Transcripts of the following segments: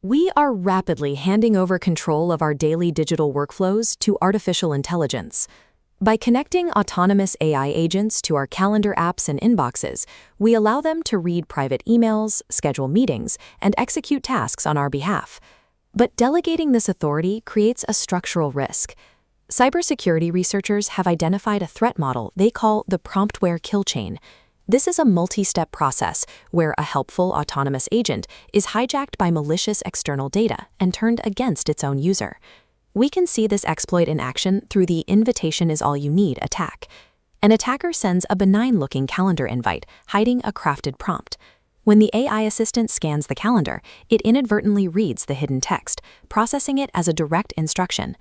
We are rapidly handing over control of our daily digital workflows to artificial intelligence. By connecting autonomous AI agents to our calendar apps and inboxes, we allow them to read private emails, schedule meetings, and execute tasks on our behalf. But delegating this authority creates a structural risk. Cybersecurity researchers have identified a threat model they call the Promptware Kill Chain. This is a multi-step process where a helpful autonomous agent is hijacked by malicious external data and turned against its own user. We can see this exploit in action through the invitation is all you need attack. An attacker sends a benign-looking calendar invite, hiding a crafted prompt. When the AI assistant scans the calendar, it inadvertently reads the hidden text, processing it as a direct instruction.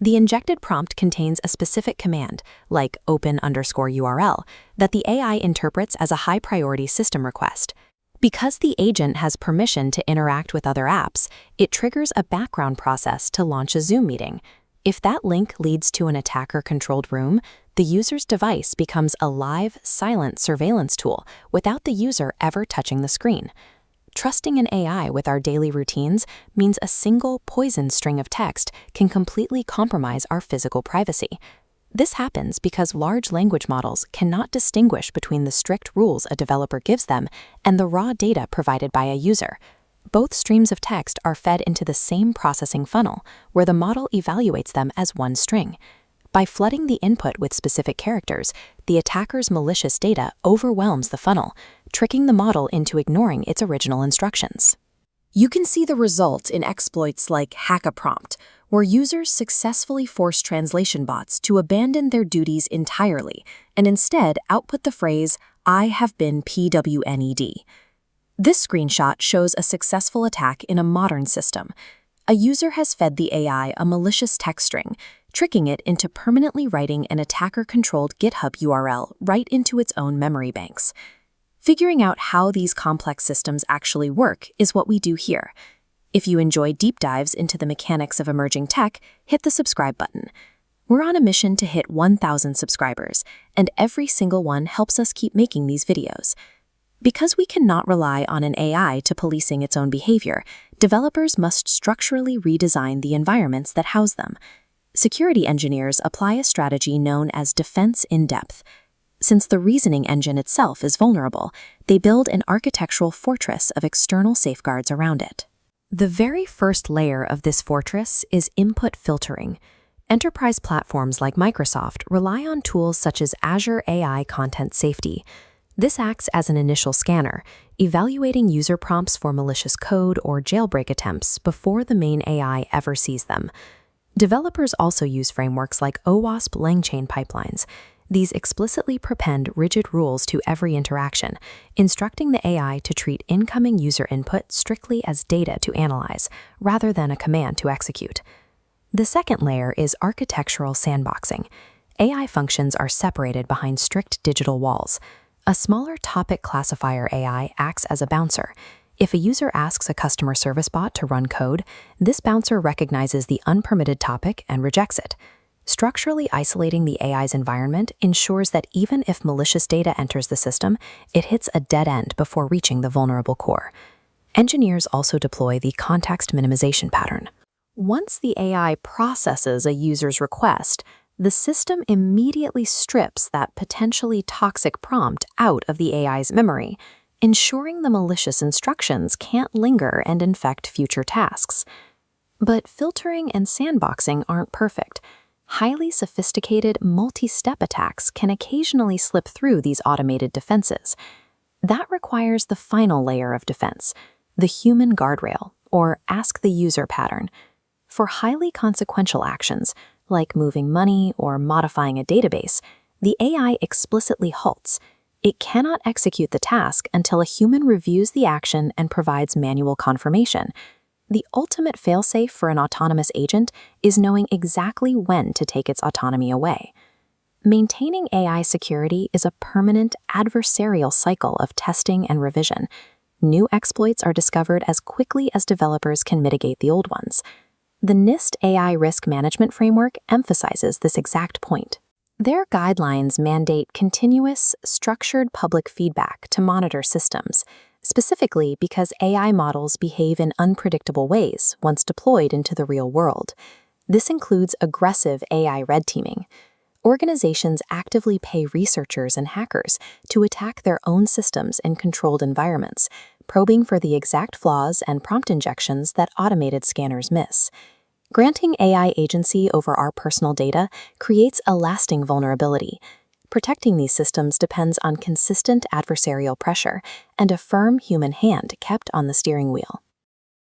The injected prompt contains a specific command, like open_URL, that the AI interprets as a high-priority system request. Because the agent has permission to interact with other apps, it triggers a background process to launch a Zoom meeting. If that link leads to an attacker-controlled room, the user's device becomes a live, silent surveillance tool without the user ever touching the screen. Trusting an AI with our daily routines means a single poisoned string of text can completely compromise our physical privacy. This happens because large language models cannot distinguish between the strict rules a developer gives them and the raw data provided by a user. Both streams of text are fed into the same processing funnel, where the model evaluates them as one string. By flooding the input with specific characters, the attacker's malicious data overwhelms the funnel, tricking the model into ignoring its original instructions. You can see the result in exploits like Hack a Prompt, where users successfully force translation bots to abandon their duties entirely and instead output the phrase, "I have been PWNED." This screenshot shows a successful attack in a modern system. A user has fed the AI a malicious text string, tricking it into permanently writing an attacker-controlled GitHub URL right into its own memory banks. Figuring out how these complex systems actually work is what we do here. If you enjoy deep dives into the mechanics of emerging tech, hit the subscribe button. We're on a mission to hit 1,000 subscribers, and every single one helps us keep making these videos. Because we cannot rely on an AI to policing its own behavior, developers must structurally redesign the environments that house them. Security engineers apply a strategy known as defense in depth. Since the reasoning engine itself is vulnerable, they build an architectural fortress of external safeguards around it. The very first layer of this fortress is input filtering. Enterprise platforms like Microsoft rely on tools such as Azure AI Content Safety. This acts as an initial scanner, evaluating user prompts for malicious code or jailbreak attempts before the main AI ever sees them. Developers also use frameworks like OWASP LangChain pipelines. These explicitly prepend rigid rules to every interaction, instructing the AI to treat incoming user input strictly as data to analyze, rather than a command to execute. The second layer is architectural sandboxing. AI functions are separated behind strict digital walls. A smaller topic classifier AI acts as a bouncer. If a user asks a customer service bot to run code, this bouncer recognizes the unpermitted topic and rejects it. Structurally isolating the AI's environment ensures that even if malicious data enters the system, it hits a dead end before reaching the vulnerable core. Engineers also deploy the context minimization pattern. Once the AI processes a user's request, the system immediately strips that potentially toxic prompt out of the AI's memory, ensuring the malicious instructions can't linger and infect future tasks. But filtering and sandboxing aren't perfect. Highly sophisticated, multi-step attacks can occasionally slip through these automated defenses. That requires the final layer of defense, the human guardrail, or ask the user pattern. For highly consequential actions, like moving money or modifying a database, the AI explicitly halts. It cannot execute the task until a human reviews the action and provides manual confirmation. The ultimate failsafe for an autonomous agent is knowing exactly when to take its autonomy away. Maintaining AI security is a permanent adversarial cycle of testing and revision. New exploits are discovered as quickly as developers can mitigate the old ones. The NIST AI Risk Management Framework emphasizes this exact point. Their guidelines mandate continuous, structured public feedback to monitor systems. specifically because AI models behave in unpredictable ways once deployed into the real world. This includes aggressive AI red teaming. Organizations actively pay researchers and hackers to attack their own systems in controlled environments, probing for the exact flaws and prompt injections that automated scanners miss. Granting AI agency over our personal data creates a lasting vulnerability. Protecting these systems depends on consistent adversarial pressure and a firm human hand kept on the steering wheel.